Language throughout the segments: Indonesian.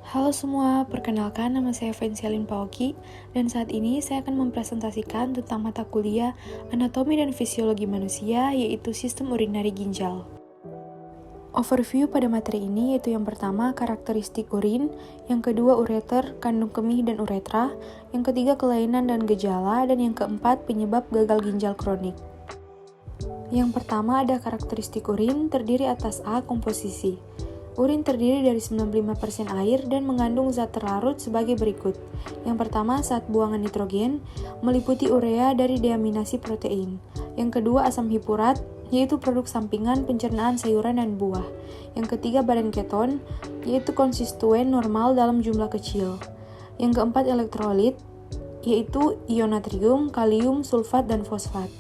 Halo semua, perkenalkan nama saya Vencialin Paoki dan saat ini saya akan mempresentasikan tentang mata kuliah Anatomi dan Fisiologi Manusia yaitu Sistem Urinari Ginjal. Overview pada materi ini yaitu yang pertama karakteristik urin, yang kedua ureter, kandung kemih dan uretra, yang ketiga kelainan dan gejala, dan yang keempat penyebab gagal ginjal kronik. Yang pertama ada karakteristik urin terdiri atas A. Komposisi. Urin terdiri dari 95% air dan mengandung zat terlarut sebagai berikut. Yang pertama, zat buangan nitrogen, meliputi urea dari deaminasi protein. Yang kedua, asam hipurat, yaitu produk sampingan pencernaan sayuran dan buah. Yang ketiga, badan keton, yaitu konstituen normal dalam jumlah kecil. Yang keempat, elektrolit, yaitu ion natrium, kalium, sulfat, dan fosfat.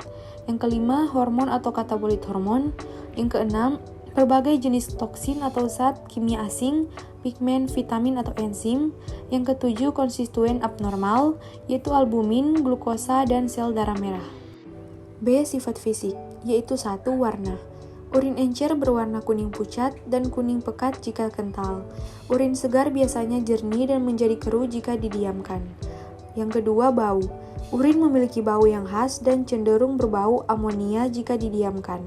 Yang kelima, hormon atau katabolit hormon. Yang keenam, berbagai jenis toksin atau zat kimia asing, pigmen, vitamin atau enzim. Yang ketujuh, konstituen abnormal, yaitu albumin, glukosa, dan sel darah merah. B. Sifat fisik, yaitu 1. Warna. Urin encer berwarna kuning pucat dan kuning pekat jika kental. Urin segar biasanya jernih dan menjadi keruh jika didiamkan. Yang kedua, bau. Urin memiliki bau yang khas dan cenderung berbau amonia jika didiamkan.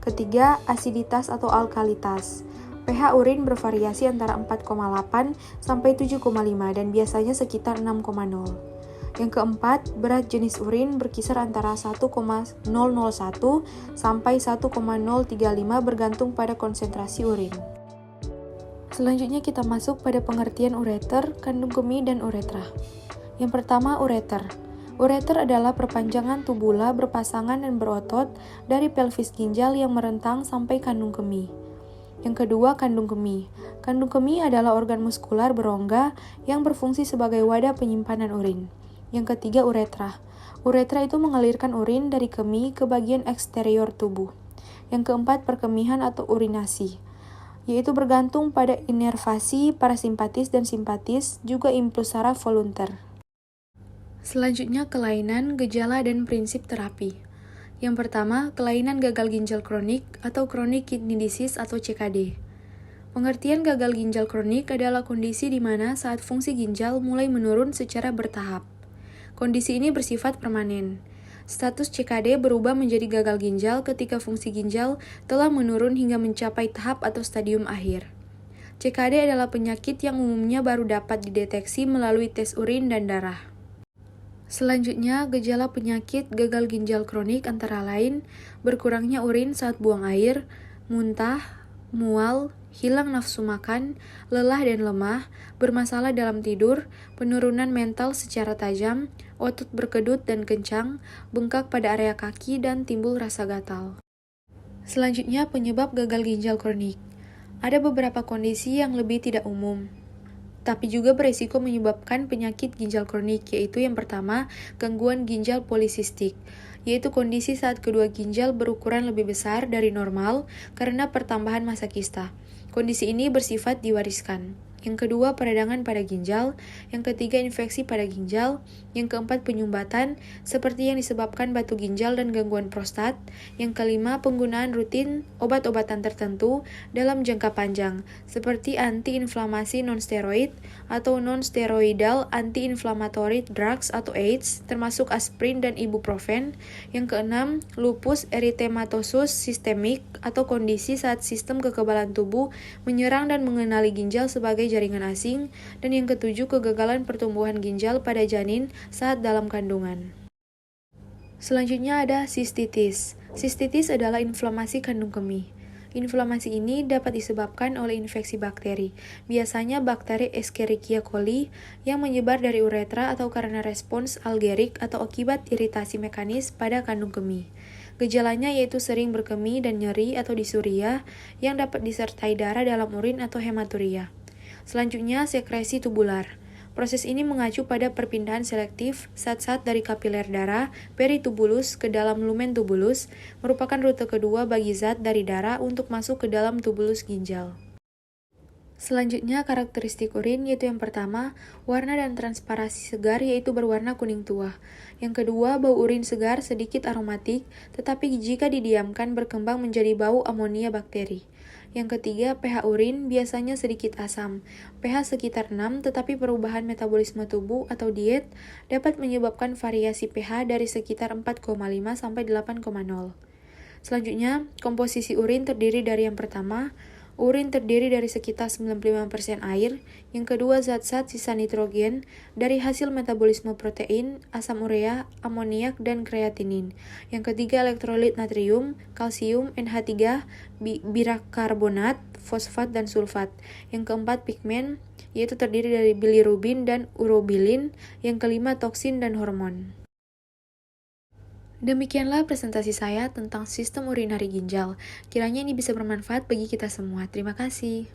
Ketiga, asiditas atau alkalitas. pH urin bervariasi antara 4,8 sampai 7,5 dan biasanya sekitar 6,0. Yang keempat, berat jenis urin berkisar antara 1,001 sampai 1,035 bergantung pada konsentrasi urin. Selanjutnya kita masuk pada pengertian ureter, kandung kemih, dan uretra. Yang pertama, ureter. Ureter adalah perpanjangan tubula berpasangan dan berotot dari pelvis ginjal yang merentang sampai kandung kemih. Yang kedua, kandung kemih. Kandung kemih adalah organ muskular berongga yang berfungsi sebagai wadah penyimpanan urin. Yang ketiga, uretra. Uretra itu mengalirkan urin dari kemih ke bagian eksterior tubuh. Yang keempat, perkemihan atau urinasi, yaitu bergantung pada inervasi parasimpatis dan simpatis, juga impuls saraf volunter. Selanjutnya, kelainan, gejala, dan prinsip terapi. Yang pertama, kelainan gagal ginjal kronik atau chronic kidney disease atau CKD. Pengertian gagal ginjal kronik adalah kondisi di mana saat fungsi ginjal mulai menurun secara bertahap. Kondisi ini bersifat permanen. Status CKD berubah menjadi gagal ginjal ketika fungsi ginjal telah menurun hingga mencapai tahap atau stadium akhir. CKD adalah penyakit yang umumnya baru dapat dideteksi melalui tes urin dan darah. Selanjutnya, gejala penyakit gagal ginjal kronik antara lain berkurangnya urin saat buang air, muntah, mual, hilang nafsu makan, lelah dan lemah, bermasalah dalam tidur, penurunan mental secara tajam, otot berkedut dan kencang, bengkak pada area kaki, dan timbul rasa gatal. Selanjutnya, penyebab gagal ginjal kronik. Ada beberapa kondisi yang lebih tidak umum, tapi juga beresiko menyebabkan penyakit ginjal kronik, yaitu yang pertama, gangguan ginjal polisistik, yaitu kondisi saat kedua ginjal berukuran lebih besar dari normal karena pertambahan massa kista. Kondisi ini bersifat diwariskan. Yang kedua, peradangan pada ginjal. Yang ketiga, infeksi pada ginjal. Yang keempat, penyumbatan, seperti yang disebabkan batu ginjal dan gangguan prostat. Yang kelima, penggunaan rutin obat-obatan tertentu dalam jangka panjang, seperti antiinflamasi non-steroid atau non-steroidal anti-inflammatory drugs atau AIDs, termasuk aspirin dan ibuprofen. Yang keenam, lupus eritematosus sistemik atau kondisi saat sistem kekebalan tubuh menyerang dan mengenali ginjal sebagai jaringan asing. Dan yang ketujuh, kegagalan pertumbuhan ginjal pada janin saat dalam kandungan. Selanjutnya ada sistitis. Sistitis adalah inflamasi kandung kemih. Inflamasi ini dapat disebabkan oleh infeksi bakteri, biasanya bakteri Escherichia coli yang menyebar dari uretra atau karena respons algerik atau akibat iritasi mekanis pada kandung kemih. Gejalanya yaitu sering berkemih dan nyeri atau disuria yang dapat disertai darah dalam urin atau hematuria. Selanjutnya, sekresi tubular. Proses ini mengacu pada perpindahan selektif zat-zat dari kapiler darah peritubulus ke dalam lumen tubulus, merupakan rute kedua bagi zat dari darah untuk masuk ke dalam tubulus ginjal. Selanjutnya, karakteristik urin, yaitu yang pertama, warna dan transparasi segar, yaitu berwarna kuning tua. Yang kedua, bau urin segar sedikit aromatik, tetapi jika didiamkan berkembang menjadi bau amonia bakteri. Yang ketiga, pH urin biasanya sedikit asam. pH sekitar 6, tetapi perubahan metabolisme tubuh atau diet dapat menyebabkan variasi pH dari sekitar 4,5 sampai 8,0. Selanjutnya, komposisi urin terdiri dari yang pertama, urin terdiri dari sekitar 95% air, yang kedua zat-zat sisa nitrogen dari hasil metabolisme protein, asam urea, amoniak, dan kreatinin. Yang ketiga elektrolit natrium, kalsium, NH3, birakarbonat, fosfat, dan sulfat. Yang keempat pigmen, yaitu terdiri dari bilirubin dan urobilin. Yang kelima toksin dan hormon. Demikianlah presentasi saya tentang sistem urinari ginjal. Kiranya ini bisa bermanfaat bagi kita semua. Terima kasih.